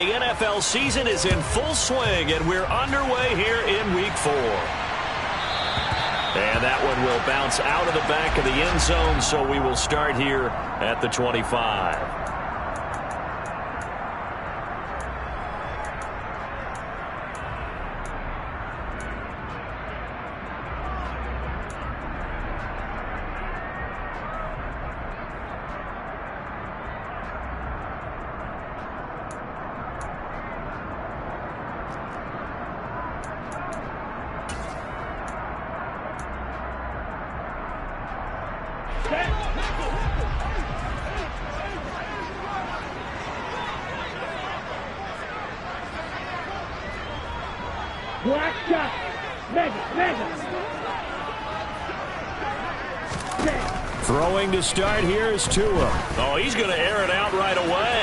The NFL season is in full swing, and we're underway here in Week 4. And that one will bounce out of the back of the end zone, so we will start here at the 25. Black shot. Mega. Throwing to start here is Tua. Oh, he's going to air it out right away.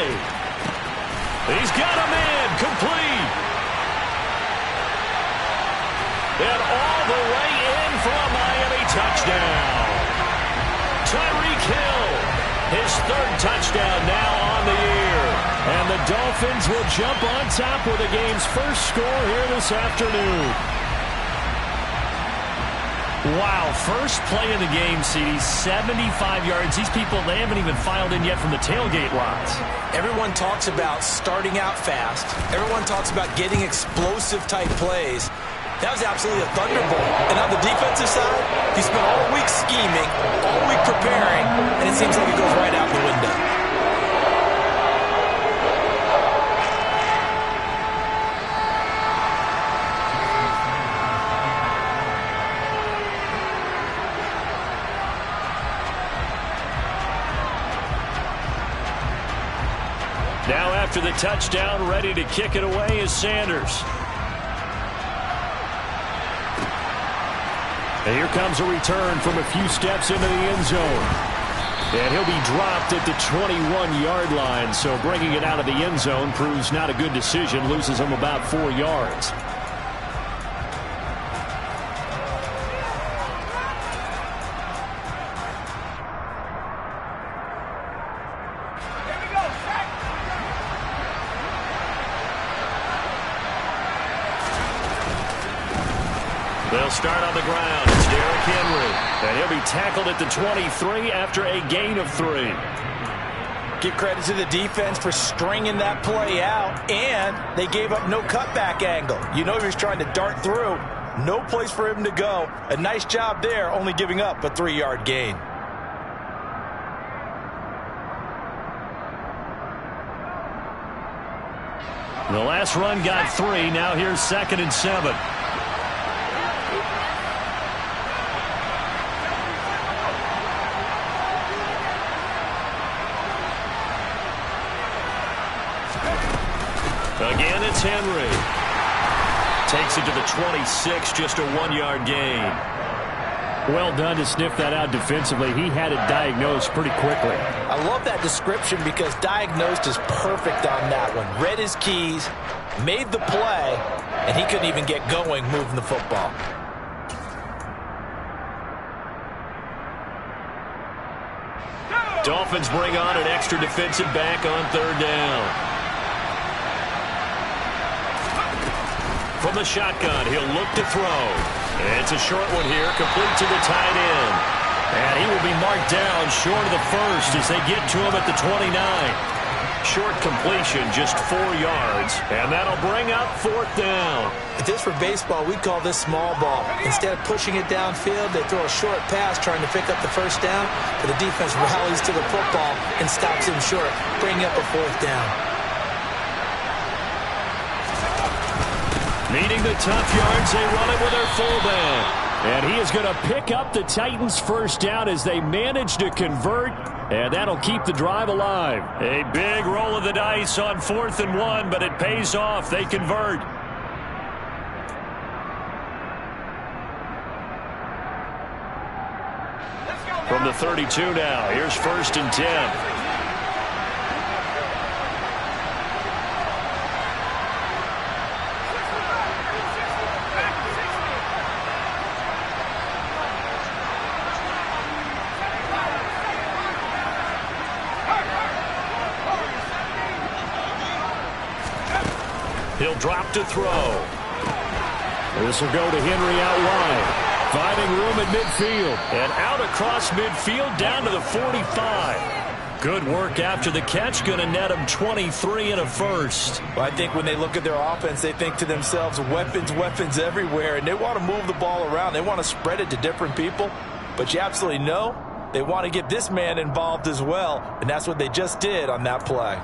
He's got a man complete. And all the way in for a Miami touchdown. Tyreek Hill, his third touchdown now on the year. And the Dolphins will jump on top with the game's first score here this afternoon. Wow, first play of the game, CD, 75 yards. These people, they haven't even filed in yet from the tailgate lots. Everyone talks about starting out fast. Everyone talks about getting explosive-type plays. That was absolutely a thunderbolt. And on the defensive side, he spent all week scheming, all week preparing, and it seems like it goes right out the window. Now after the touchdown, ready to kick it away is Sanders. And here comes a return from a few steps into the end zone. And he'll be dropped at the 21-yard line, so bringing it out of the end zone proves not a good decision, loses him about 4 yards. They'll start on the ground. It's Derrick Henry. And he'll be tackled at the 23 after a gain of 3. Give credit to the defense for stringing that play out, and they gave up no cutback angle. You know he was trying to dart through. No place for him to go. A nice job there, only giving up a 3-yard gain. The last run got 3. Now here's 2nd and 7. Again, it's Henry. Takes it to the 26, just a 1-yard gain. Well done to sniff that out defensively. He had it diagnosed pretty quickly. I love that description because diagnosed is perfect on that one. Read his keys, made the play, and he couldn't even get going moving the football. Dolphins bring on an extra defensive back on 3rd down. From the shotgun, he'll look to throw. It's a short one here, complete to the tight end. And he will be marked down short of the first as they get to him at the 29. Short completion, just 4 yards. And that'll bring up 4th down. If this were baseball, we'd call this small ball. Instead of pushing it downfield, they throw a short pass trying to pick up the first down. But the defense rallies to the football and stops him short, bringing up a 4th down. Needing the tough yards, they run it with their fullback. And he is going to pick up the Titans' first down as they manage to convert. And that'll keep the drive alive. A big roll of the dice on 4th and 1, but it pays off. They convert. From the 32 now, here's 1st and 10. He'll drop to throw. This will go to Henry out wide. Finding room at midfield. And out across midfield down to the 45. Good work after the catch. Going to net him 23 and a first. Well, I think when they look at their offense, they think to themselves, weapons, weapons everywhere. And they want to move the ball around. They want to spread it to different people. But you absolutely know they want to get this man involved as well. And that's what they just did on that play.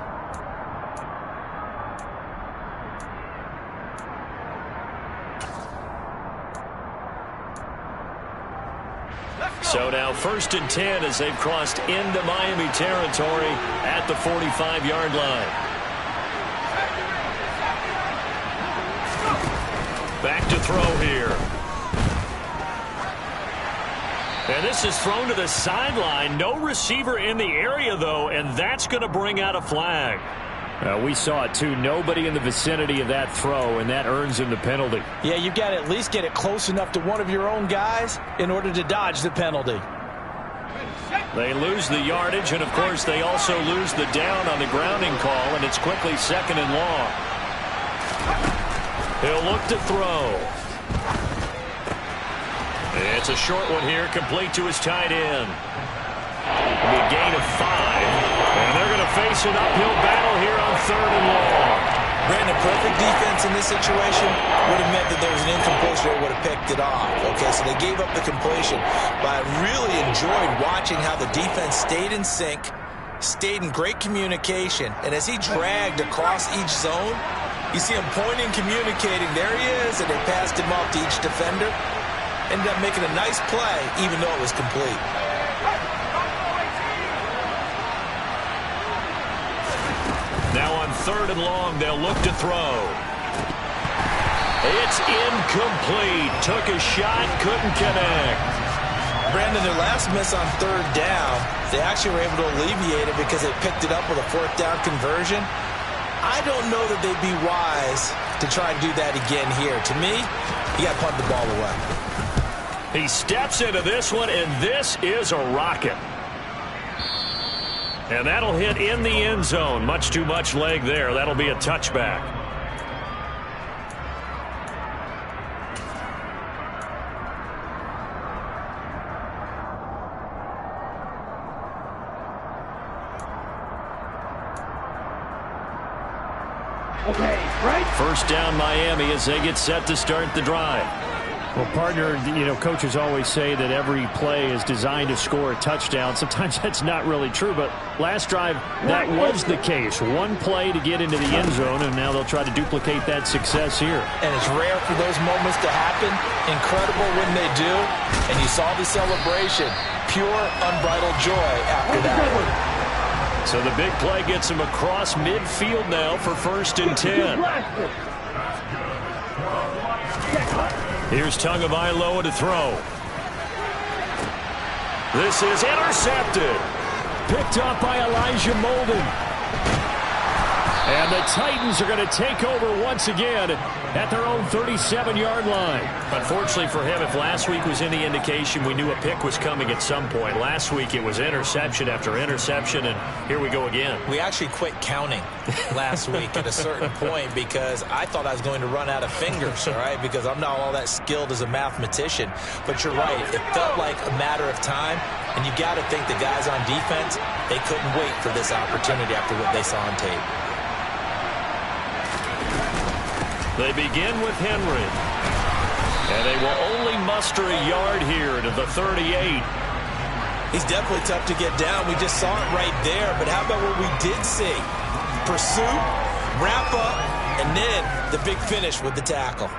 So now 1st and 10 as they've crossed into Miami territory at the 45-yard line. Back to throw here. And this is thrown to the sideline. No receiver in the area, though, and that's going to bring out a flag. We saw it, too. Nobody in the vicinity of that throw, and that earns him the penalty. Yeah, you've got to at least get it close enough to one of your own guys in order to dodge the penalty. They lose the yardage, and, of course, they also lose the down on the grounding call, and it's quickly 2nd and long. He'll look to throw. It's a short one here, complete to his tight end. It'll be a gain of 5. And they're going to face an uphill battle here on 3rd and long. Brandon, perfect defense in this situation would have meant that there was an incompletion that would have picked it off. Okay, so they gave up the completion. But I really enjoyed watching how the defense stayed in sync, stayed in great communication. And as he dragged across each zone, you see him pointing, communicating. There he is, and they passed him off to each defender. Ended up making a nice play, even though it was complete. Now on 3rd and long, they'll look to throw. It's incomplete. Took a shot, couldn't connect. Brandon, their last miss on 3rd down, they actually were able to alleviate it because they picked it up with a 4th down conversion. I don't know that they'd be wise to try and do that again here. To me, you got to punt the ball away. He steps into this one, and this is a rocket. And that'll hit in the end zone. Much too much leg there. That'll be a touchback. Okay, right? 1st down Miami as they get set to start the drive. Well, partner, coaches always say that every play is designed to score a touchdown. Sometimes that's not really true, but last drive, that was the case. One play to get into the end zone, and now they'll try to duplicate that success here. And it's rare for those moments to happen. Incredible when they do. And you saw the celebration. Pure, unbridled joy after that one. So the big play gets him across midfield now for 1st and 10. Here's Tagovailoa to throw. This is intercepted. Picked up by Elijah Molden. And the Titans are going to take over once again at their own 37-yard line. Unfortunately for him, if last week was any indication, we knew a pick was coming at some point. Last week it was interception after interception, and here we go again. We actually quit counting last week at a certain point because I thought I was going to run out of fingers, all right, because I'm not all that skilled as a mathematician. But you're right. It felt like a matter of time, and you got to think the guys on defense, they couldn't wait for this opportunity after what they saw on tape. They begin with Henry. And they will only muster a yard here to the 38. He's definitely tough to get down. We just saw it right there. But how about what we did see? Pursuit, wrap up, and then the big finish with the tackle.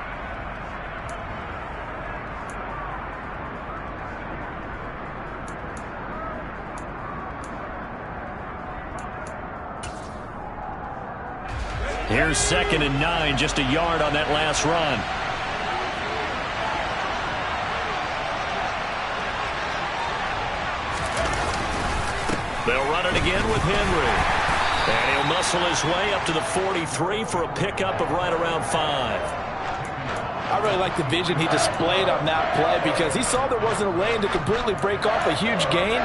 Here's 2nd and 9, just a yard on that last run. They'll run it again with Henry. And he'll muscle his way up to the 43 for a pickup of right around 5. I really like the vision he displayed on that play because he saw there wasn't a lane to completely break off a huge gain.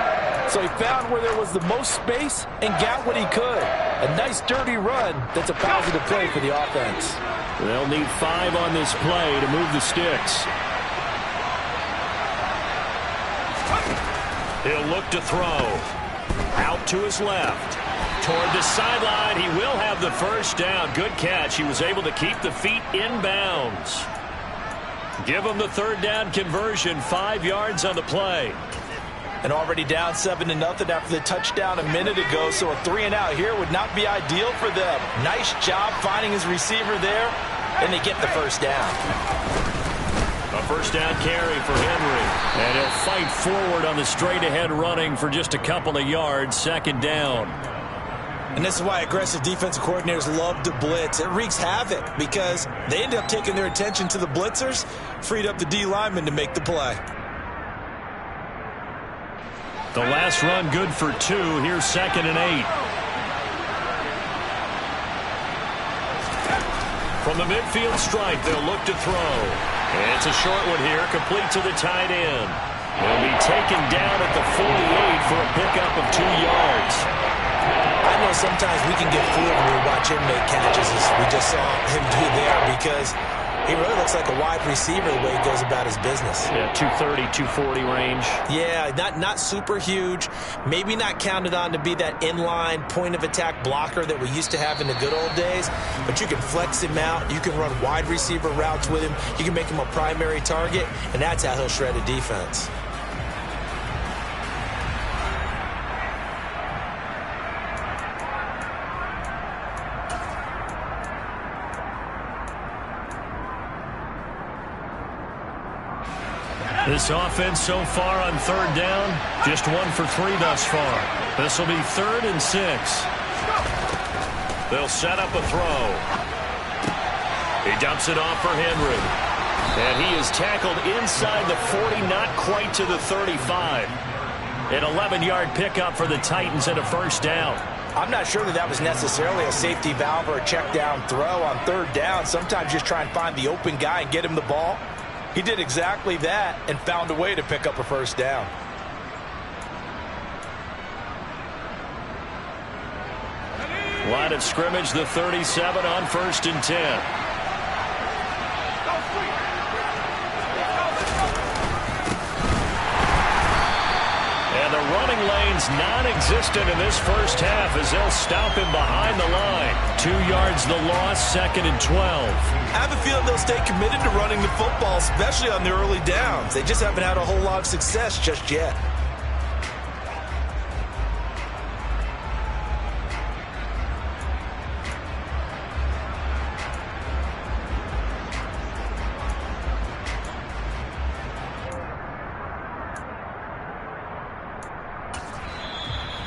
So he found where there was the most space and got what he could. A nice dirty run that's a positive play for the offense. They'll need 5 on this play to move the sticks. He'll look to throw. Out to his left. Toward the sideline. He will have the first down. Good catch. He was able to keep the feet in bounds. Give him the third down conversion. 5 yards on the play. And already down 7-0 after the touchdown a minute ago, so a 3-and-out here would not be ideal for them. Nice job finding his receiver there, and they get the first down. A first down carry for Henry. And he'll fight forward on the straight-ahead running for just a couple of yards. 2nd down. And this is why aggressive defensive coordinators love to blitz. It wreaks havoc because they end up taking their attention to the blitzers, freed up the D lineman to make the play. The last run good for 2. Here's 2nd and 8. From the midfield stripe, they'll look to throw. And it's a short one here, complete to the tight end. He'll be taken down at the 48 for a pickup of 2 yards. I know sometimes we can get fooled when we watch him make catches, as we just saw him do there, because he really looks like a wide receiver the way he goes about his business. Yeah, 230, 240 range. Yeah, not super huge. Maybe not counted on to be that inline point-of-attack blocker that we used to have in the good old days. But you can flex him out. You can run wide receiver routes with him. You can make him a primary target, and that's how he'll shred a defense. This offense so far on 3rd down, just 1 for 3 thus far. This will be 3rd and 6. They'll set up a throw. He dumps it off for Henry. And he is tackled inside the 40, not quite to the 35. An 11-yard pickup for the Titans and a first down. I'm not sure that was necessarily a safety valve or a check down throw on 3rd down. Sometimes just try and find the open guy and get him the ball. He did exactly that and found a way to pick up a first down. Line of scrimmage, the 37 on 1st and 10. And the running lane's non-existent in this first half as they'll stop him behind the line. 2 yards the loss, 2nd and 12. I have a feeling they'll stay committed to running the football, especially on the early downs. They just haven't had a whole lot of success just yet.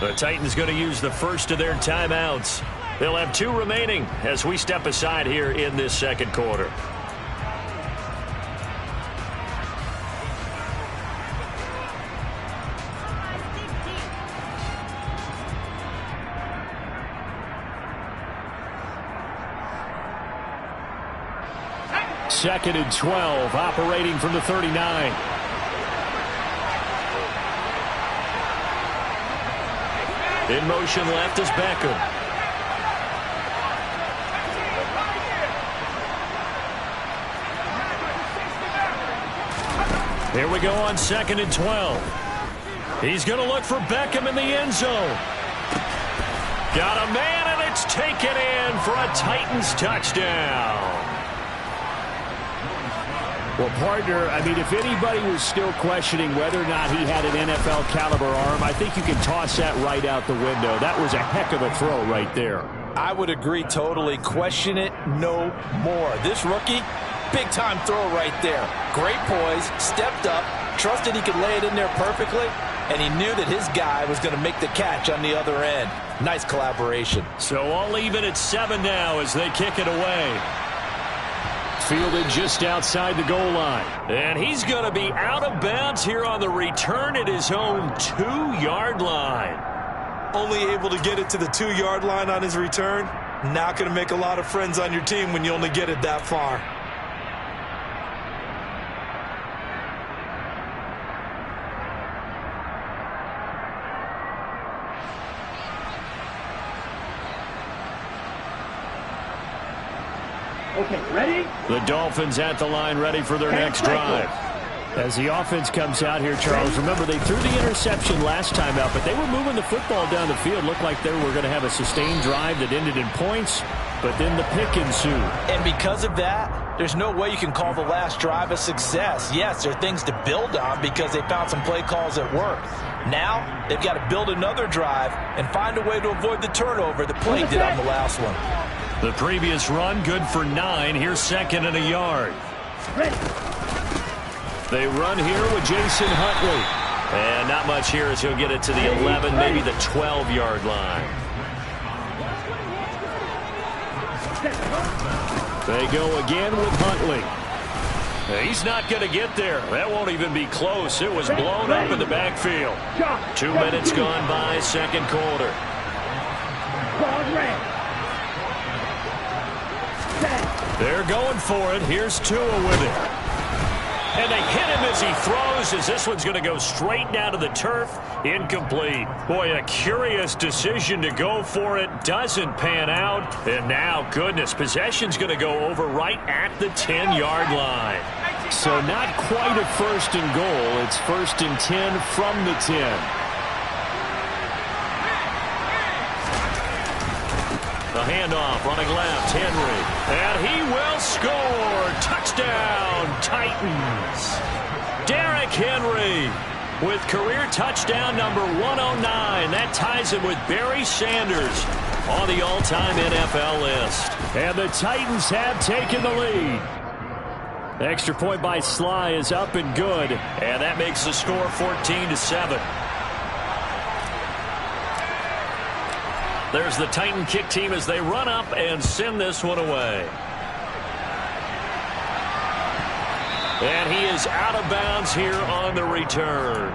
The Titans going to use the first of their timeouts. They'll have 2 remaining as we step aside here in this 2nd quarter. Second and 12, operating from the 39. In motion left is Beckham. Here we go on 2nd and 12. He's going to look for Beckham in the end zone. Got a man, and it's taken in for a Titans touchdown. Well, partner, I mean, if anybody was still questioning whether or not he had an NFL caliber arm, I think you can toss that right out the window. That was a heck of a throw right there. I would agree totally. Question it no more. This rookie, big-time throw right there. Great poise, stepped up, trusted he could lay it in there perfectly, and he knew that his guy was going to make the catch on the other end. Nice collaboration. So all even at 7 now as they kick it away. Fielded just outside the goal line. And he's going to be out of bounds here on the return at his own 2-yard line. Only able to get it to the 2-yard line on his return. Not going to make a lot of friends on your team when you only get it that far. Okay, ready? The Dolphins at the line, ready for their next drive. As the offense comes out here, Charles, remember they threw the interception last time out, but they were moving the football down the field. Looked like they were going to have a sustained drive that ended in points, but then the pick ensued. And because of that, there's no way you can call the last drive a success. Yes, there are things to build on because they found some play calls that work. Now, they've got to build another drive and find a way to avoid the turnover the play did on the last one. The previous run, good for 9. Here's 2nd and a yard. Ready. They run here with Jason Huntley. And not much here as he'll get it to the 11, maybe the 12-yard line. They go again with Huntley. He's not going to get there. That won't even be close. It was blown up in the backfield. 2 minutes gone by, second quarter. They're going for it. Here's Tua with it. And they hit him as he throws, as this one's going to go straight down to the turf. Incomplete. Boy, a curious decision to go for it. Doesn't pan out. And now, goodness, possession's going to go over right at the 10-yard line. So not quite a 1st and goal. It's 1st and 10 from the 10. The handoff, running left, Henry. And he will score. Touchdown, Titans. Derrick Henry with career touchdown number 109. That ties him with Barry Sanders on the all-time NFL list. And the Titans have taken the lead. The extra point by Sly is up and good. And that makes the score 14-7. There's the Titan kick team as they run up and send this one away. And he is out of bounds here on the return.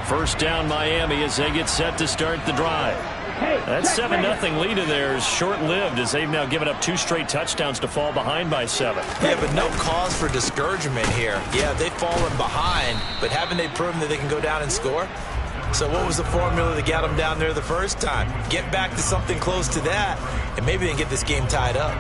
First down Miami as they get set to start the drive. That 7-0 lead of theirs short-lived as they've now given up 2 straight touchdowns to fall behind by 7. Yeah, but no cause for discouragement here. Yeah, they've fallen behind, but haven't they proven that they can go down and score? So what was the formula that got them down there the first time? Get back to something close to that, and maybe they can get this game tied up.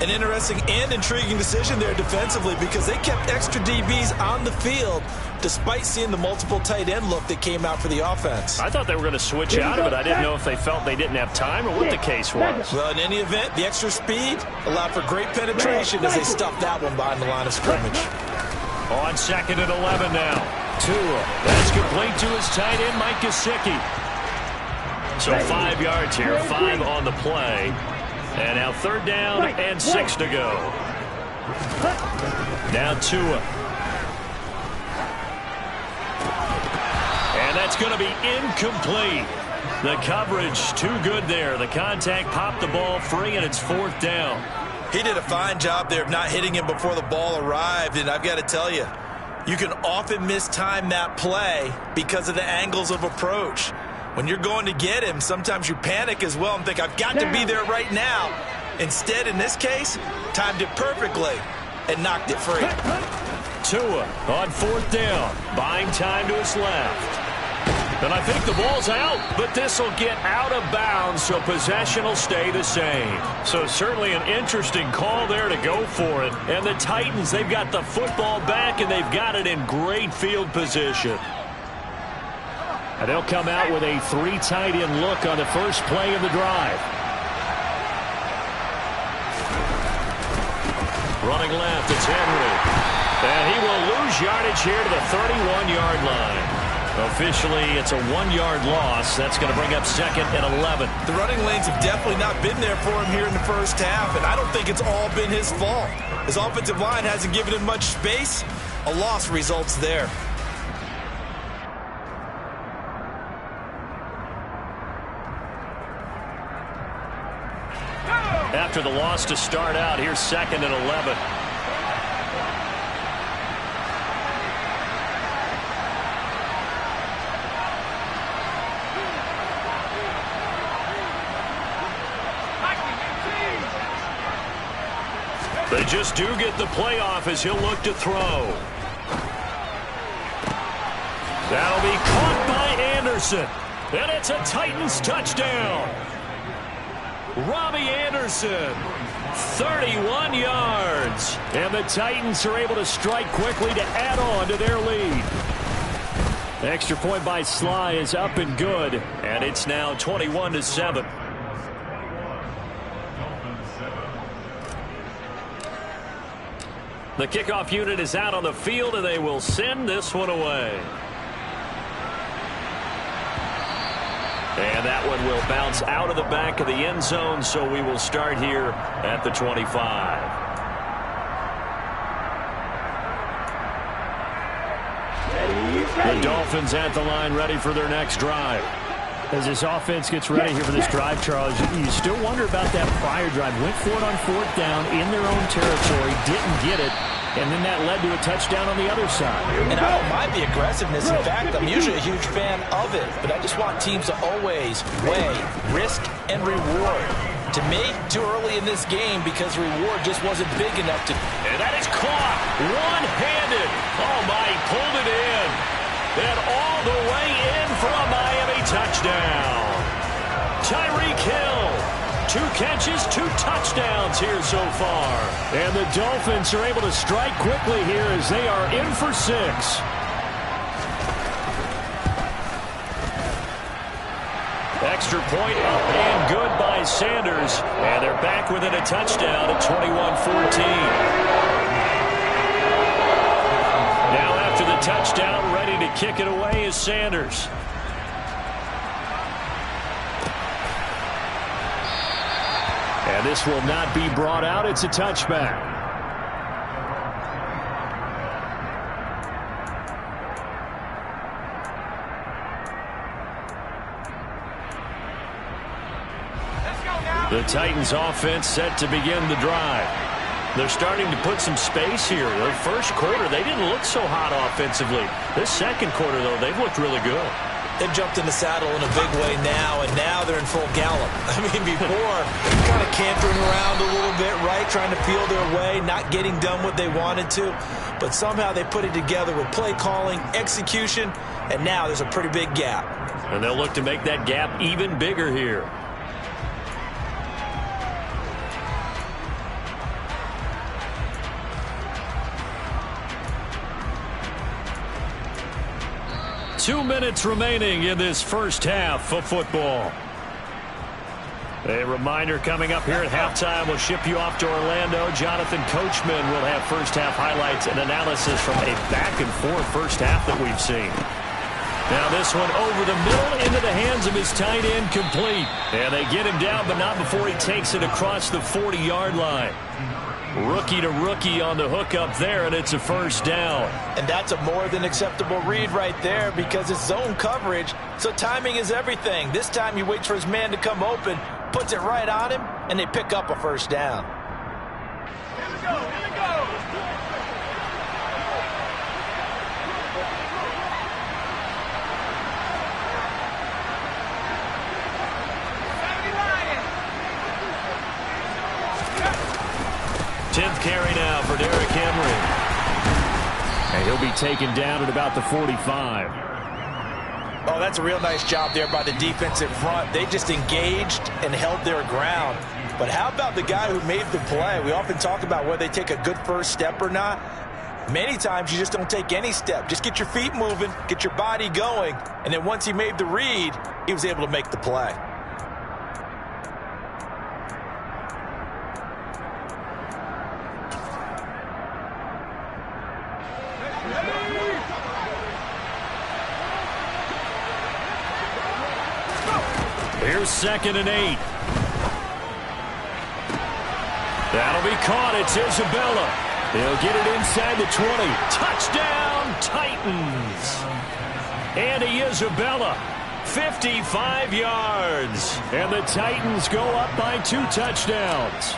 An interesting and intriguing decision there defensively because they kept extra DBs on the field despite seeing the multiple tight end look that came out for the offense. I thought they were going to switch out of it. I didn't know if they felt they didn't have time or what the case was. Well, in any event, the extra speed allowed for great penetration as they stuffed that one behind the line of scrimmage. On 2nd and 11 now. Tua. That's complete to his tight end, Mike Gesicki. So 5 yards here, 5 on the play. And now 3rd down and 6 to go. Now Tua. And that's going to be incomplete. The coverage too good there. The contact popped the ball free, and it's 4th down. He did a fine job there of not hitting him before the ball arrived, and I've got to tell you, you can often mistime that play because of the angles of approach. When you're going to get him, sometimes you panic as well and think, I've got to be there right now. Instead, in this case, timed it perfectly and knocked it free. Tua on 4th down, buying time to his left. And I think the ball's out, but this will get out of bounds, so possession will stay the same. So certainly an interesting call there to go for it. And the Titans, they've got the football back, and they've got it in great field position. And they'll come out with a 3 tight end look on the first play of the drive. Running left, it's Henry. And he will lose yardage here to the 31-yard line. Officially, it's a 1-yard loss. That's going to bring up 2nd and 11. The running lanes have definitely not been there for him here in the first half, and I don't think it's all been his fault. His offensive line hasn't given him much space. A loss results there. After the loss to start out, here's 2nd and 11. They just do get the playoff as he'll look to throw. That'll be caught by Anderson. And it's a Titans touchdown. Robbie Anderson, 31 yards. And the Titans are able to strike quickly to add on to their lead. The extra point by Sly is up and good. And it's now 21-7. The kickoff unit is out on the field, and they will send this one away. And that one will bounce out of the back of the end zone, so we will start here at the 25. The Dolphins at the line, ready for their next drive. As this offense gets ready here for this drive, Charles, you still wonder about that prior drive. Went for it on 4th down in their own territory, didn't get it, and then that led to a touchdown on the other side. And I don't mind the aggressiveness. In fact, I'm usually a huge fan of it, but I just want teams to always weigh risk and reward. To me, too early in this game because reward just wasn't big enough to... And that is caught one-handed. Oh, my, he pulled it in. And all the way in for a Miami touchdown. Tyreek Hill, 2 catches, 2 touchdowns here so far. And the Dolphins are able to strike quickly here as they are in for 6. Extra point up and good by Sanders. And they're back within a touchdown at 21-14. Now after the touchdown, ready to kick it away is Sanders. And this will not be brought out. It's a touchback. The Titans offense set to begin the drive. They're starting to put some space here. The first quarter, they didn't look so hot offensively. This second quarter, though, they've looked really good. They've jumped in the saddle in a big way now, and now they're in full gallop. I mean, before, kind of cantering around a little bit, right, trying to feel their way, not getting done what they wanted to. But somehow they put it together with play calling, execution, and now there's a pretty big gap. And they'll look to make that gap even bigger here. Two minutes remaining in this first half of football. A reminder coming up here at halftime. We'll ship you off to Orlando. Jonathan Coachman will have first half highlights and analysis from a back-and-forth first half that we've seen. Now this one over the middle into the hands of his tight end, complete. And they get him down, but not before he takes it across the 40-yard line. Rookie to rookie on the hook up there, and it's a first down. And that's a more than acceptable read right there because it's zone coverage, so timing is everything. This time he waits for his man to come open, puts it right on him, and they pick up a first down. Here we go, here we go. Tenth carry now for Derrick Henry. And he'll be taken down at about the 45. Oh, that's a real nice job there by the defensive front. They just engaged and held their ground. But how about the guy who made the play? We often talk about whether they take a good first step or not. Many times you just don't take any step. Just get your feet moving, get your body going, and then once he made the read, he was able to make the play. Here's 2nd and 8. That'll be caught. It's Isabella. He'll get it inside the 20. Touchdown, Titans. Andy Isabella, 55 yards. And the Titans go up by 2 touchdowns.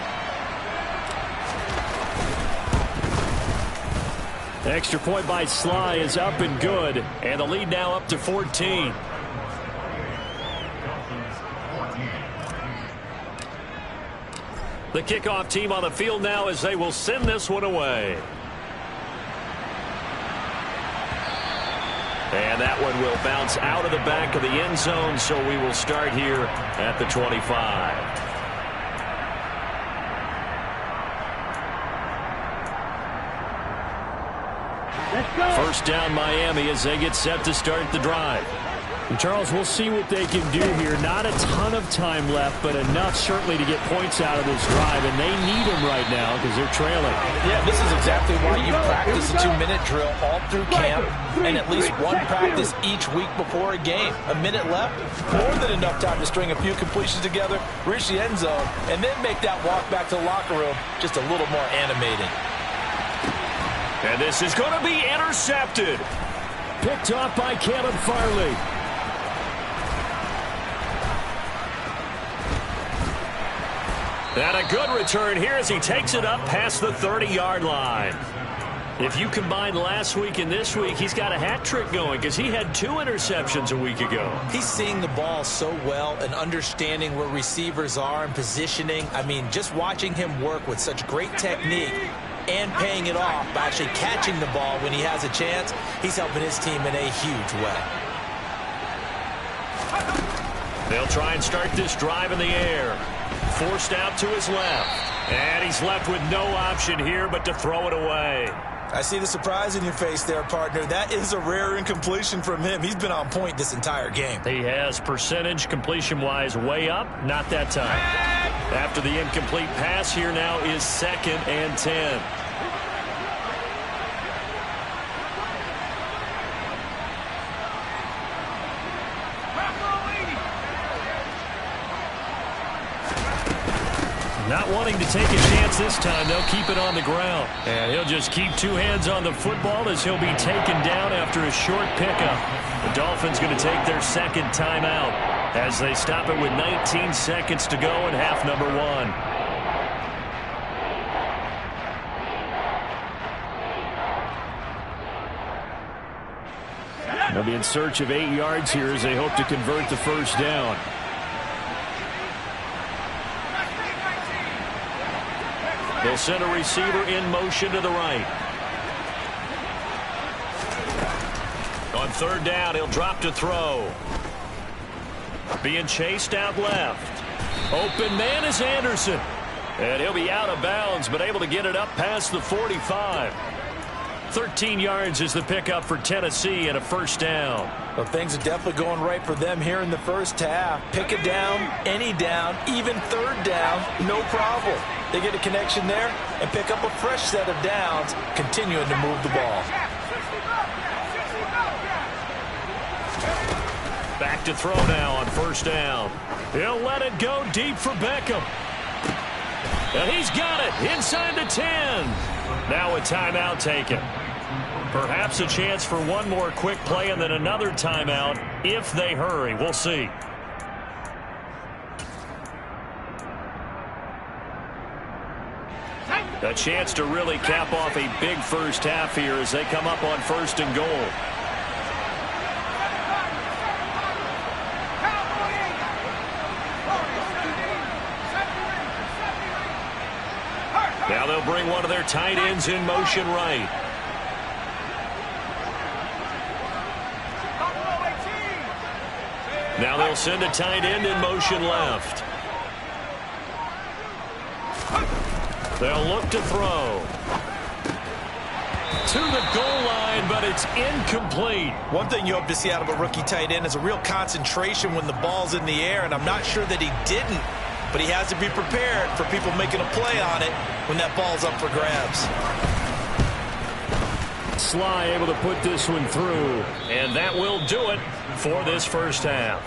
Extra point by Sly is up and good. And the lead now up to 14. The kickoff team on the field now as they will send this one away. And that one will bounce out of the back of the end zone, so we will start here at the 25. First down Miami as they get set to start the drive. And Charles, we'll see what they can do here. Not a ton of time left, but enough certainly to get points out of this drive, and they need them right now because they're trailing. Yeah, this is exactly why you practice a 2-minute drill all through camp and at least one practice each week before a game. A minute left, more than enough time to string a few completions together, reach the end zone, and then make that walk back to the locker room just a little more animating. And this is going to be intercepted. Picked off by Caleb Farley. And a good return here as he takes it up past the 30-yard line. If you combine last week and this week, he's got a hat trick going because he had 2 interceptions a week ago. He's seeing the ball so well and understanding where receivers are and positioning. I mean, just watching him work with such great technique and paying it off by actually catching the ball when he has a chance, he's helping his team in a huge way. They'll try and start this drive in the air. Forced out to his left. And he's left with no option here but to throw it away. I see the surprise in your face there, partner. That is a rare incompletion from him. He's been on point this entire game. He has percentage completion-wise way up. Not that time. After the incomplete pass, here now is 2nd and 10. Not wanting to take a chance this time. They'll keep it on the ground. And he'll just keep 2 hands on the football as he'll be taken down after a short pickup. The Dolphins going to take their 2nd timeout as they stop it with 19 seconds to go in half number 1. They'll be in search of 8 yards here as they hope to convert the first down. They'll send a receiver in motion to the right. On 3rd down, he'll drop to throw. Being chased out left. Open man is Anderson. And he'll be out of bounds, but able to get it up past the 45. 13 yards is the pickup for Tennessee and a first down. Well, things are definitely going right for them here in the first half. Pick it down, any down, even 3rd down, no problem. They get a connection there and pick up a fresh set of downs, continuing to move the ball. Back to throw now on 1st down. He'll let it go deep for Beckham. And he's got it inside the 10. Now a timeout taken. Perhaps a chance for one more quick play and then another timeout if they hurry. We'll see. A chance to really cap off a big first half here as they come up on 1st and goal. Now they'll bring one of their tight ends in motion right. Now they'll send a tight end in motion left. They'll look to throw. To the goal line, but it's incomplete. One thing you hope to see out of a rookie tight end is a real concentration when the ball's in the air, and I'm not sure that he didn't, but he has to be prepared for people making a play on it when that ball's up for grabs. Sly able to put this one through. And that will do it for this first half.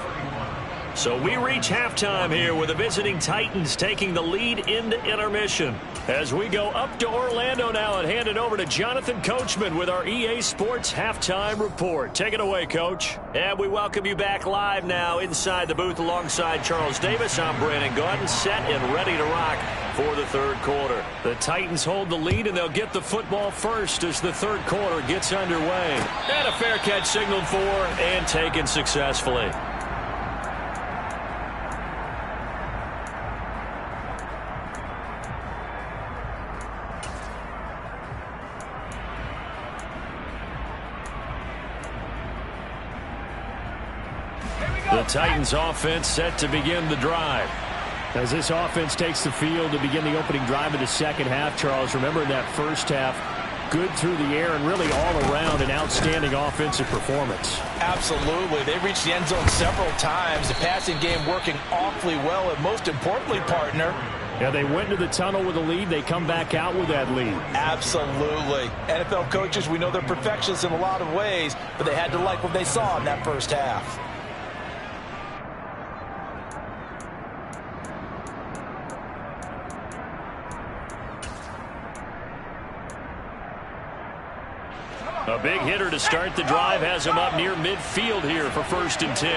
So we reach halftime here with the visiting Titans taking the lead into intermission. As we go up to Orlando now and hand it over to Jonathan Coachman with our EA Sports Halftime Report. Take it away, Coach. And we welcome you back live now inside the booth alongside Charles Davis. I'm Brandon Gaudin, set and ready to rock for the 3rd quarter. The Titans hold the lead, and they'll get the football first as the 3rd quarter gets underway. And a fair catch signaled for and taken successfully. The Titans offense set to begin the drive. As this offense takes the field to begin the opening drive of the second half, Charles, remember in that first half, good through the air and really all around an outstanding offensive performance. Absolutely. They reached the end zone several times. The passing game working awfully well, and most importantly, partner, yeah, they went into the tunnel with a lead. They come back out with that lead. Absolutely. NFL coaches, we know they're perfectionists in a lot of ways, but they had to like what they saw in that first half. A big hitter to start the drive has him up near midfield here for 1st and 10.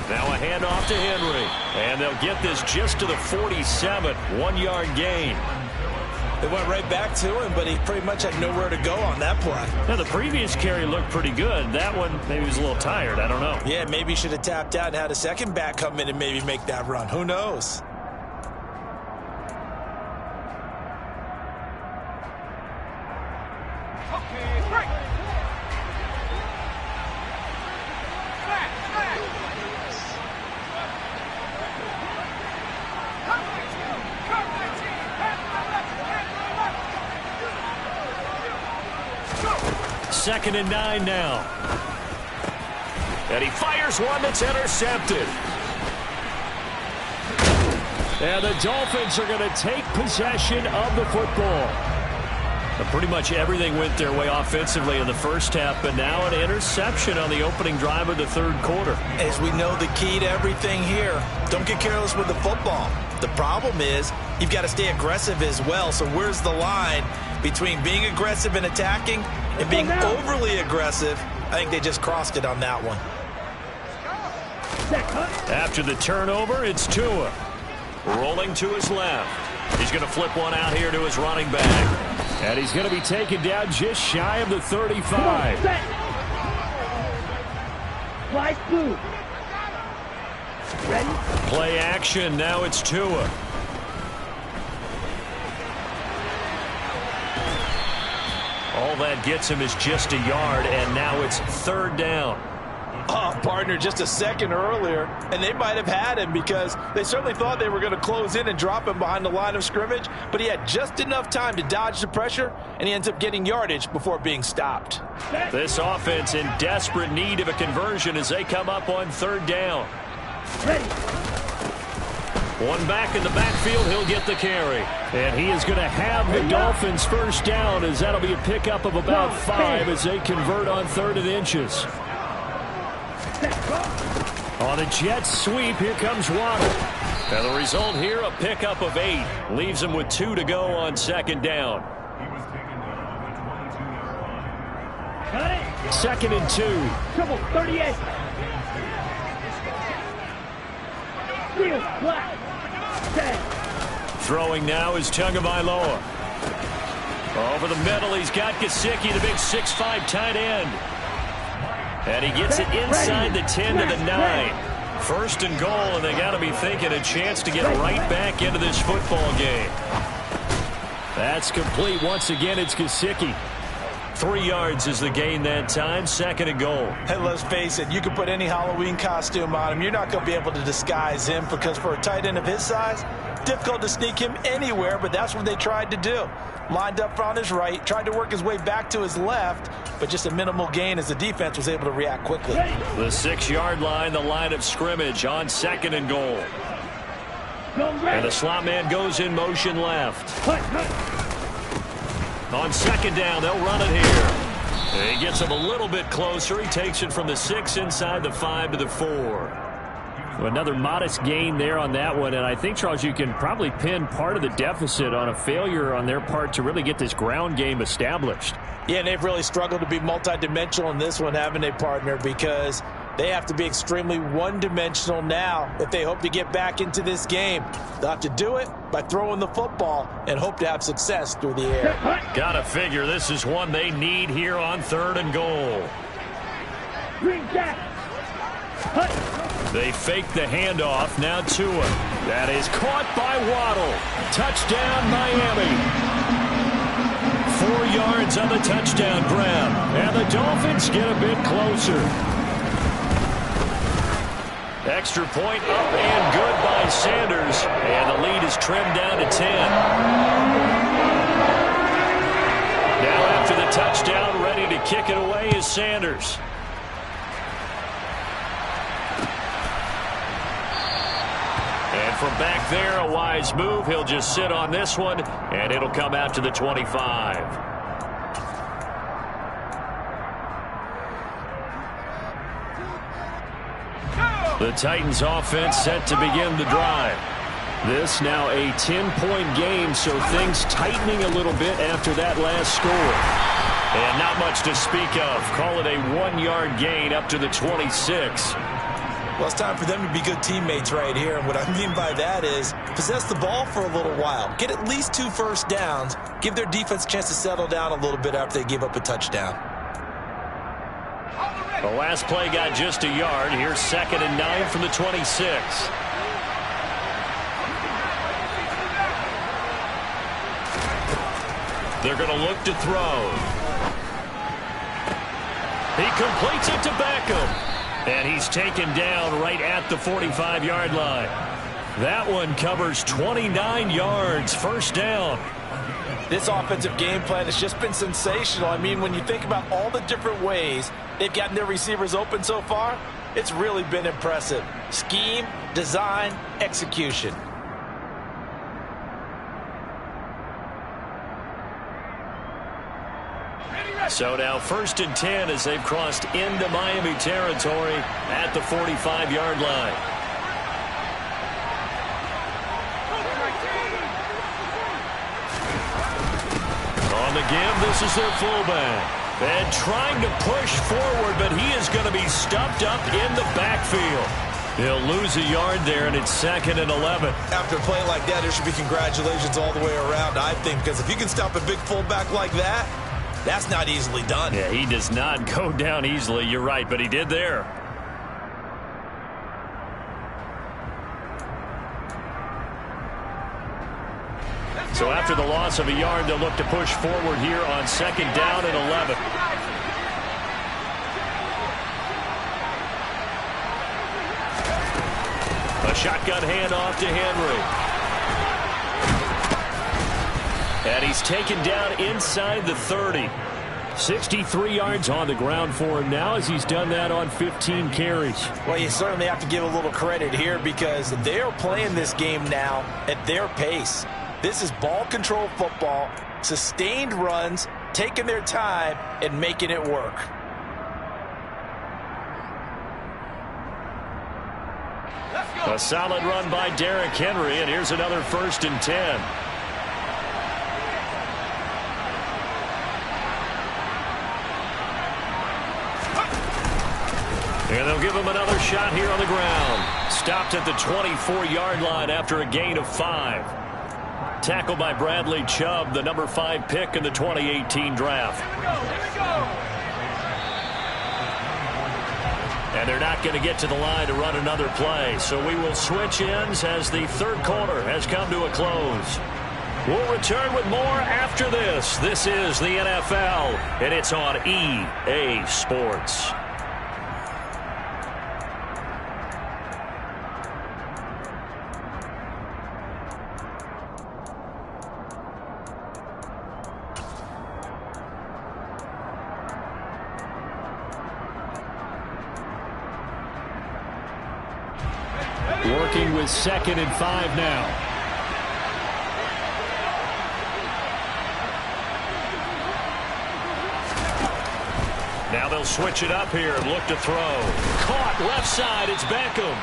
Now a handoff to Henry. And they'll get this just to the 47. 1-yard gain. They went right back to him, but he pretty much had nowhere to go on that play. Now, the previous carry looked pretty good. That one, maybe he was a little tired. I don't know. Yeah, maybe he should have tapped out and had a second back come in and maybe make that run. Who knows? Second and 9 now. And he fires one that's intercepted. And the Dolphins are going to take possession of the football. Pretty much everything went their way offensively in the first half, but now an interception on the opening drive of the third quarter. As we know, the key to everything here, don't get careless with the football. The problem is you've got to stay aggressive as well. So where's the line between being aggressive and attacking and being overly aggressive? I think they just crossed it on that one. After the turnover, it's Tua. Rolling to his left. He's going to flip one out here to his running back. And he's going to be taken down just shy of the 35. Play action. Now it's Tua. All that gets him is just a yard, and now it's 3rd down. Oh, partner, just a second earlier, and they might have had him because they certainly thought they were going to close in and drop him behind the line of scrimmage, but he had just enough time to dodge the pressure, and he ends up getting yardage before being stopped. This offense in desperate need of a conversion as they come up on 3rd down. One back in the backfield, he'll get the carry. And he is going to have the Dolphins first down, as that'll be a pickup of about 5 as they convert on 3rd and inches. On a jet sweep, here comes Waddle. And the result here, a pickup of 8. Leaves him with 2 to go on 2nd down. 2nd and 2. Triple 38. Steal, black. 10. Throwing now is Tagovailoa. Over the middle, he's got Gesicki, the big 6'5" tight end. And he gets it inside the 10 to the 9. 1st and goal, and they got to be thinking a chance to get right back into this football game. That's complete. Once again, it's Gesicki. 3 yards is the gain that time. 2nd and goal. Hey, let's face it, you can put any Halloween costume on him. You're not going to be able to disguise him because for a tight end of his size, difficult to sneak him anywhere, but that's what they tried to do. Lined up on his right, tried to work his way back to his left, but just a minimal gain as the defense was able to react quickly. The 6-yard line, the line of scrimmage on 2nd and goal. And the slot man goes in motion left. On 2nd down, they'll run it here. He gets him a little bit closer. He takes it from the 6 inside the 5 to the 4. So another modest gain there on that one, and I think, Charles, you can probably pin part of the deficit on a failure on their part to really get this ground game established. Yeah, and they've really struggled to be multidimensional in this one, haven't they, partner? Because they have to be extremely one-dimensional now if they hope to get back into this game. They'll have to do it by throwing the football and hope to have success through the air. Gotta figure this is one they need here on 3rd and goal. Green jack. They fake the handoff. Now Tua. That is caught by Waddle. Touchdown, Miami. 4 yards on the touchdown grab. And the Dolphins get a bit closer. Extra point up and good by Sanders. And the lead is trimmed down to 10. Now after the touchdown, ready to kick it away is Sanders. And from back there, a wise move. He'll just sit on this one, and it'll come out to the 25. The Titans offense set to begin the drive. This now a 10-point game, so things tightening a little bit after that last score. And not much to speak of. Call it a 1-yard gain up to the 26. Well, it's time for them to be good teammates right here. And what I mean by that is possess the ball for a little while. Get at least 2 first downs. Give their defense a chance to settle down a little bit after they give up a touchdown. The last play got just a yard. Here's 2nd and 9 from the 26. They're going to look to throw. He completes it to Beckham. And he's taken down right at the 45-yard line. That one covers 29 yards. First down. This offensive game plan has just been sensational. I mean, when you think about all the different ways they've gotten their receivers open so far, it's really been impressive. Scheme, design, execution. So now 1st and 10 as they've crossed into Miami territory at the 45-yard line. On the give, this is their fullback. And trying to push forward, but he is going to be stuffed up in the backfield. He'll lose a yard there, and it's 2nd and 11. After a play like that, there should be congratulations all the way around, I think, because if you can stop a big fullback like that, that's not easily done. Yeah, he does not go down easily. You're right, but he did there. So after the loss of a yard, they'll look to push forward here on 2nd down and 11. A shotgun handoff to Henry. And he's taken down inside the 30. 63 yards on the ground for him now as he's done that on 15 carries. Well, you certainly have to give a little credit here because they're playing this game now at their pace. This is ball control football, sustained runs, taking their time and making it work. A solid run by Derrick Henry, and here's another 1st and 10. And they'll give him another shot here on the ground. Stopped at the 24-yard line after a gain of 5. Tackled by Bradley Chubb, the number 5 pick in the 2018 draft. And they're not going to get to the line to run another play. So we will switch ends as the 3rd quarter has come to a close. We'll return with more after this. This is the NFL, and it's on EA Sports. Working with 2nd and 5 now. Now they'll switch it up here and look to throw. Caught left side. It's Beckham.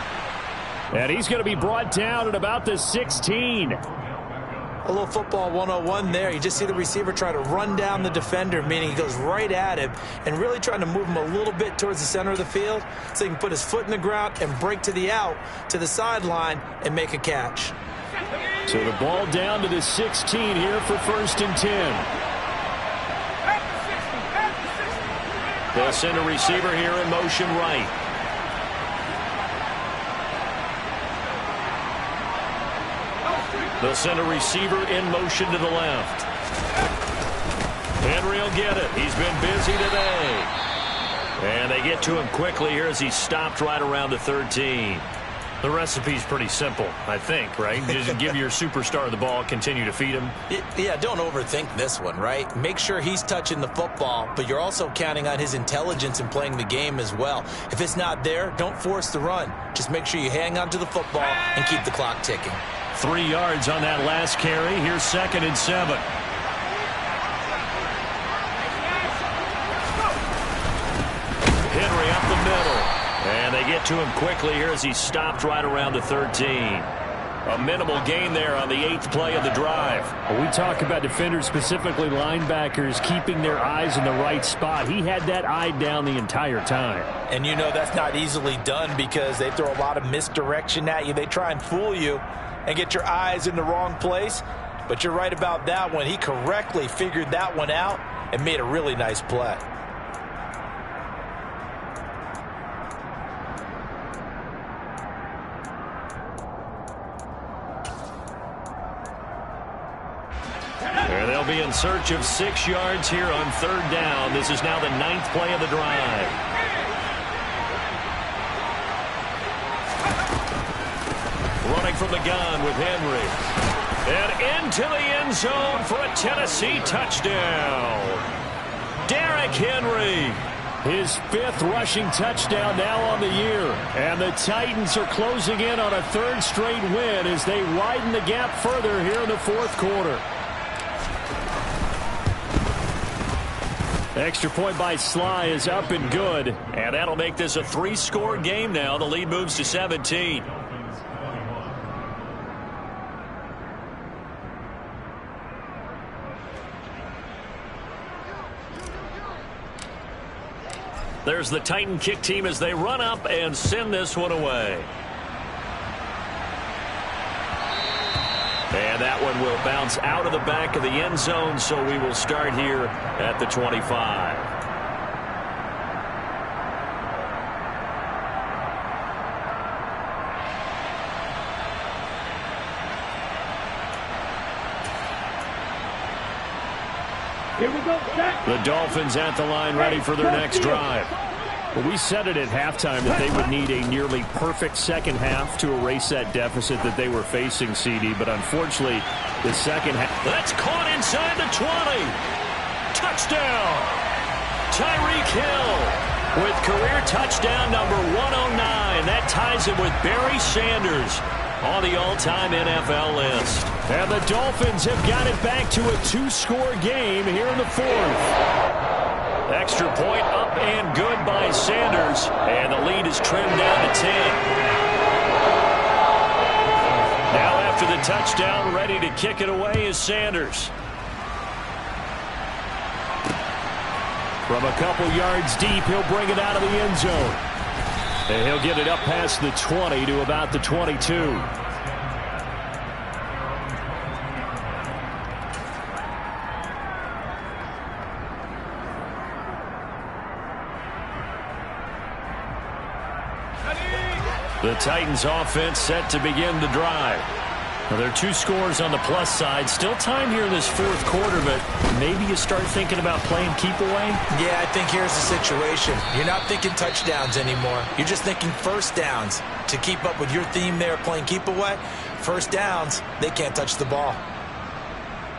And he's going to be brought down at about the 16. A little football 101 there. You just see the receiver try to run down the defender, meaning he goes right at him and really trying to move him a little bit towards the center of the field so he can put his foot in the ground and break to the out, to the sideline, and make a catch. So the ball down to the 16 here for 1st and 10. They'll send a receiver here in motion right. They'll send a receiver in motion to the left. Henry will get it. He's been busy today. And they get to him quickly here as he stopped right around the 13. The recipe's pretty simple, I think, right? Just give your superstar the ball, continue to feed him. Yeah, don't overthink this one, right? Make sure he's touching the football, but you're also counting on his intelligence in playing the game as well. If it's not there, don't force the run. Just make sure you hang on to the football and keep the clock ticking. 3 yards on that last carry. Here's 2nd and 7. Henry up the middle. And they get to him quickly here as he stopped right around the 13. A minimal gain there on the 8th play of the drive. Well, we talk about defenders, specifically linebackers, keeping their eyes in the right spot. He had that eye down the entire time. And you know that's not easily done because they throw a lot of misdirection at you. They try and fool you and get your eyes in the wrong place. But you're right about that one. He correctly figured that one out and made a really nice play. They'll be in search of 6 yards here on 3rd down. This is now the 9th play of the drive. Running from the gun with Henry. And into the end zone for a Tennessee touchdown. Derrick Henry. His 5th rushing touchdown now on the year. And the Titans are closing in on a 3rd straight win as they widen the gap further here in the 4th quarter. Extra point by Sly is up and good. And that'll make this a 3-score game now. The lead moves to 17. There's the Titan kick team as they run up and send this one away. And that one will bounce out of the back of the end zone, so we will start here at the 25. Here we go, set. The Dolphins at the line ready for their next drive. Well, we said it at halftime that they would need a nearly perfect second half to erase that deficit that they were facing, CD. But unfortunately, the second half. That's caught inside the 20. Touchdown. Tyreek Hill with career touchdown number 109. That ties him with Barry Sanders on the all-time NFL list. And the Dolphins have got it back to a 2-score game here in the 4th. Extra point up and good by Sanders. And the lead is trimmed down to 10. Now after the touchdown, ready to kick it away is Sanders. From a couple yards deep, he'll bring it out of the end zone. And he'll get it up past the 20 to about the 22. The Titans offense set to begin the drive. Well, there are 2 scores on the plus side. Still time here in this 4th quarter, but maybe you start thinking about playing keep away? Yeah, I think here's the situation. You're not thinking touchdowns anymore. You're just thinking first downs. To keep up with your theme there, playing keep away, first downs, they can't touch the ball.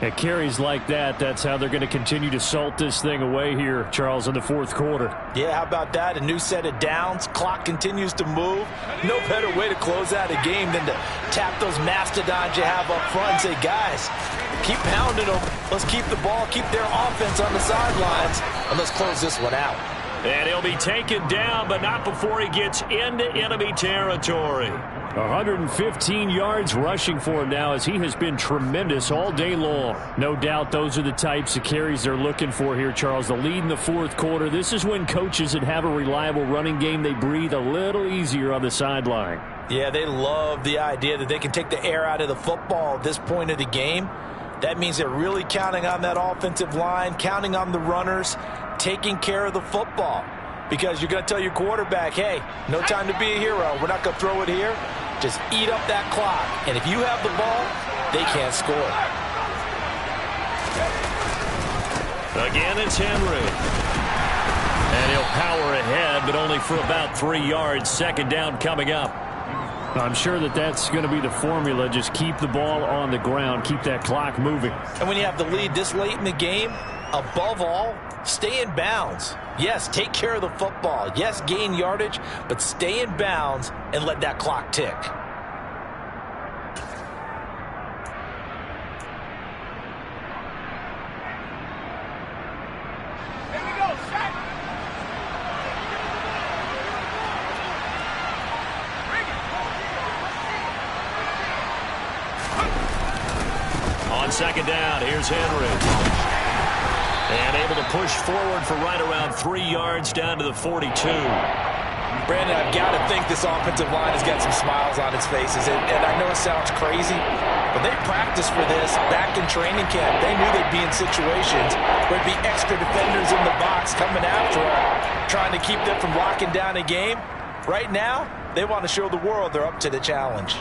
At carries like that, that's how they're going to continue to salt this thing away here, Charles, in the 4th quarter. Yeah, how about that? A new set of downs. Clock continues to move. No better way to close out a game than to tap those mastodons you have up front and say, guys, keep pounding them. Let's keep the ball, keep their offense on the sidelines, and let's close this one out. And he'll be taken down, but not before he gets into enemy territory. 115 yards rushing for him now as he has been tremendous all day long. No doubt those are the types of carries they're looking for here, Charles. The lead in the 4th quarter. This is when coaches that have a reliable running game, they breathe a little easier on the sideline. Yeah, they love the idea that they can take the air out of the football at this point of the game. That means they're really counting on that offensive line, counting on the runners, taking care of the football. Because you're going to tell your quarterback, hey, no time to be a hero. We're not going to throw it here. Just eat up that clock. And if you have the ball, they can't score. Again, it's Henry. And he'll power ahead, but only for about 3 yards. Second down coming up. I'm sure that's going to be the formula. Just keep the ball on the ground. Keep that clock moving. And when you have the lead this late in the game, above all, stay in bounds. Yes, take care of the football. Yes, gain yardage, but stay in bounds and let that clock tick. Second down, here's Henry. And able to push forward for right around 3 yards down to the 42. Brandon, I've got to think this offensive line has got some smiles on its faces. And I know it sounds crazy, but they practiced for this back in training camp. They knew they'd be in situations where there'd be extra defenders in the box coming after them, trying to keep them from locking down a game. Right now, they want to show the world they're up to the challenge.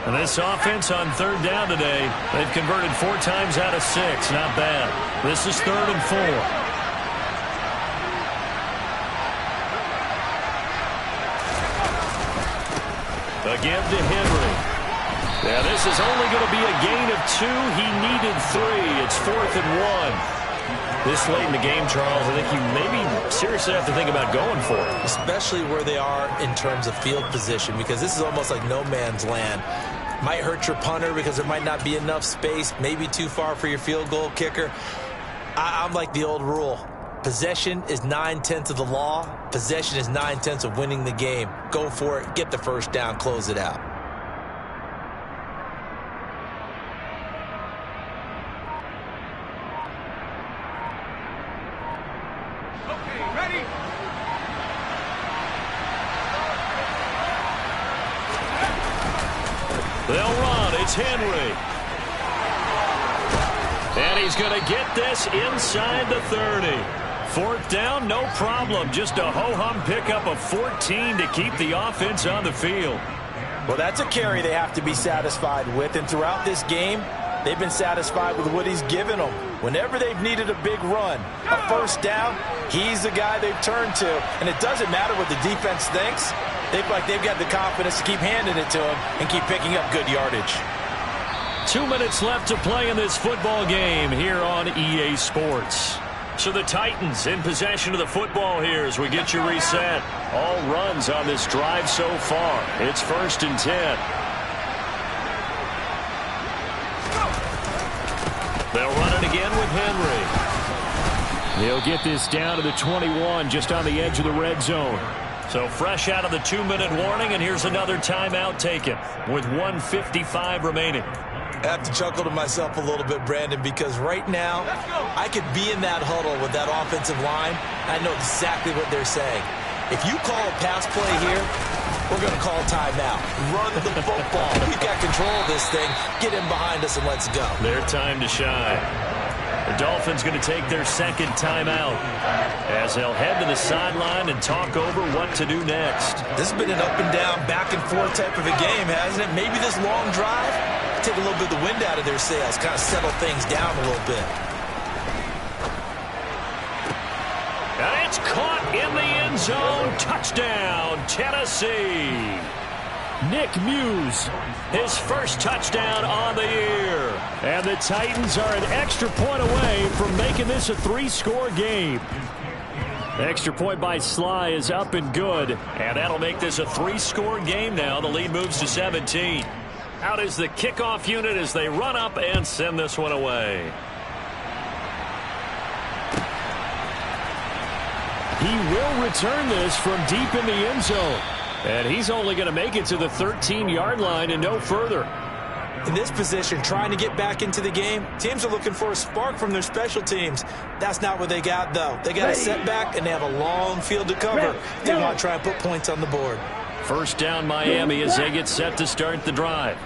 And this offense on third down today, they've converted 4 times out of 6. Not bad. This is 3rd and 4. Again to Henry. Yeah, this is only going to be a gain of 2. He needed 3. It's 4th and 1. This late in the game, Charles, I think you maybe seriously have to think about going for it. Especially where they are in terms of field position, because this is almost like no man's land. Might hurt your punter because there might not be enough space, maybe too far for your field goal kicker. I'm like the old rule. Possession is 9/10 of the law. Possession is 9/10 of winning the game. Go for it. Get the first down. Close it out. They'll run. It's Henry. And he's going to get this inside the 30. 4th down, no problem. Just a ho-hum pickup of 14 to keep the offense on the field. Well, that's a carry they have to be satisfied with. And throughout this game, they've been satisfied with what he's given them. Whenever they've needed a big run, a first down, he's the guy they've turned to. And it doesn't matter what the defense thinks. They've got the confidence to keep handing it to him and keep picking up good yardage. 2 minutes left to play in this football game here on EA Sports. So the Titans in possession of the football here as we get you reset. All runs on this drive so far. It's 1st and 10. They'll run it again with Henry. They'll get this down to the 21, just on the edge of the red zone. So fresh out of the 2-minute warning, and here's another timeout taken with 1:55 remaining. I have to chuckle to myself a little bit, Brandon, because right now I could be in that huddle with that offensive line. I know exactly what they're saying. If you call a pass play here, we're going to call timeout. Run the football. We've got control of this thing. Get in behind us and let's go. Their time to shine. The Dolphins going to take their 2nd timeout as they'll head to the sideline and talk over what to do next. This has been an up and down, back and forth type of a game, hasn't it? Maybe this long drive, take a little bit of the wind out of their sails, kind of settle things down a little bit. And it's caught in the end zone. Touchdown, Tennessee. Nick Muse, his first touchdown on the year. And the Titans are an extra point away from making this a 3-score game. The extra point by Sly is up and good. And that'll make this a 3-score game now. The lead moves to 17. Out is the kickoff unit as they run up and send this one away. He will return this from deep in the end zone. And he's only going to make it to the 13-yard line and no further. In this position, trying to get back into the game, teams are looking for a spark from their special teams. That's not what they got, though. They got a setback, and they have a long field to cover. They want to try and put points on the board. 1st down, Miami, as they get set to start the drive.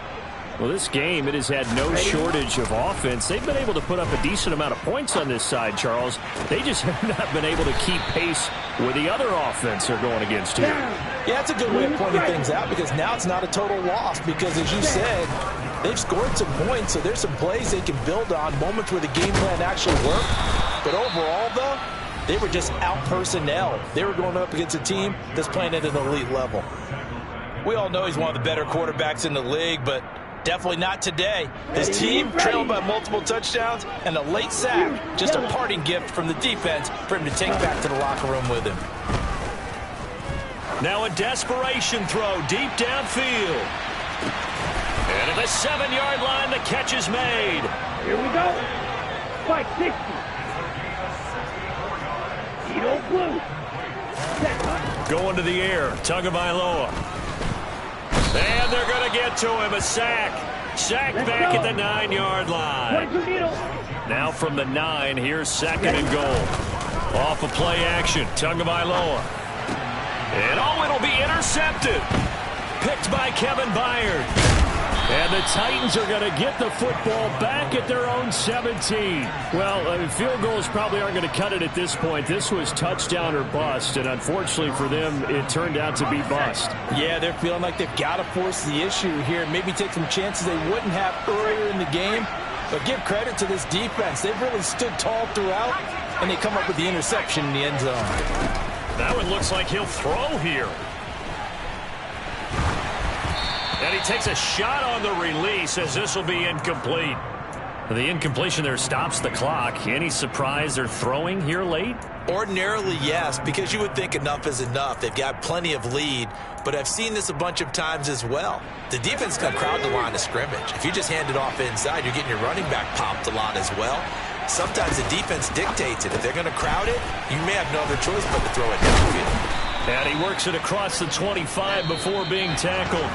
Well, this game, it has had no shortage of offense. They've been able to put up a decent amount of points on this side, Charles. They just have not been able to keep pace with the other offense they're going against here. Yeah, that's a good way of pointing things out because now it's not a total loss because, as you said, they've scored some points, so there's some plays they can build on, moments where the game plan actually worked. But overall, though, they were just out-personnel. They were going up against a team that's playing at an elite level. We all know he's one of the better quarterbacks in the league, but definitely not today. His team trailed by multiple touchdowns and a late sack. Just a parting gift from the defense for him to take back to the locker room with him. Now a desperation throw deep downfield. And at the 7-yard line, the catch is made. Here we go. Spike 60. Edo Blue. Going to the air. Tagovailoa. And they're going to get to him. A sack. Sack back at the 9-yard line. Now from the 9, here's 2nd and goal. Off of play action. Tagovailoa. And it'll be intercepted. Picked by Kevin Byard. And the Titans are going to get the football back at their own 17. Well, field goals probably aren't going to cut it at this point. This was touchdown or bust, and unfortunately for them, it turned out to be bust. Yeah, they're feeling like they've got to force the issue here. Maybe take some chances they wouldn't have earlier in the game. But give credit to this defense. They've really stood tall throughout, and they come up with the interception in the end zone. That one looks like he'll throw here. And he takes a shot on the release as this will be incomplete. The incompletion there stops the clock. Any surprise they're throwing here late? Ordinarily, yes, because you would think enough is enough. They've got plenty of lead, but I've seen this a bunch of times as well. The defense is going to crowd the line of scrimmage. If you just hand it off inside, you're getting your running back popped a lot as well. Sometimes the defense dictates it. If they're going to crowd it, you may have no other choice but to throw it downfield. And he works it across the 25 before being tackled.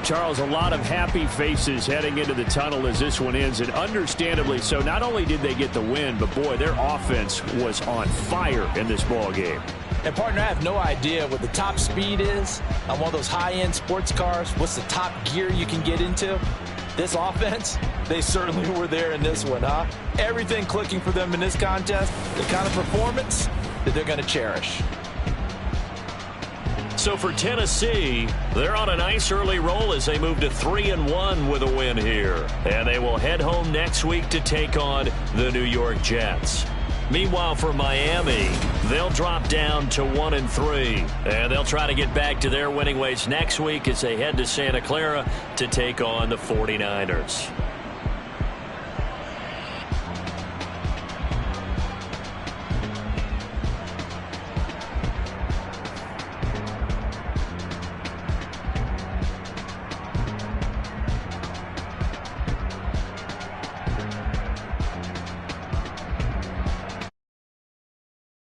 Charles, a lot of happy faces heading into the tunnel as this one ends, and understandably so. Not only did they get the win, but boy, their offense was on fire in this ball game. And partner, I have no idea what the top speed is on one of those high-end sports cars. What's the top gear you can get into? This offense, they certainly were there in this one, huh? Everything clicking for them in this contest, the kind of performance that they're going to cherish. So for Tennessee, they're on a nice early roll as they move to 3-1 with a win here. And they will head home next week to take on the New York Jets. Meanwhile, for Miami, they'll drop down to 1-3. And they'll try to get back to their winning ways next week as they head to Santa Clara to take on the 49ers.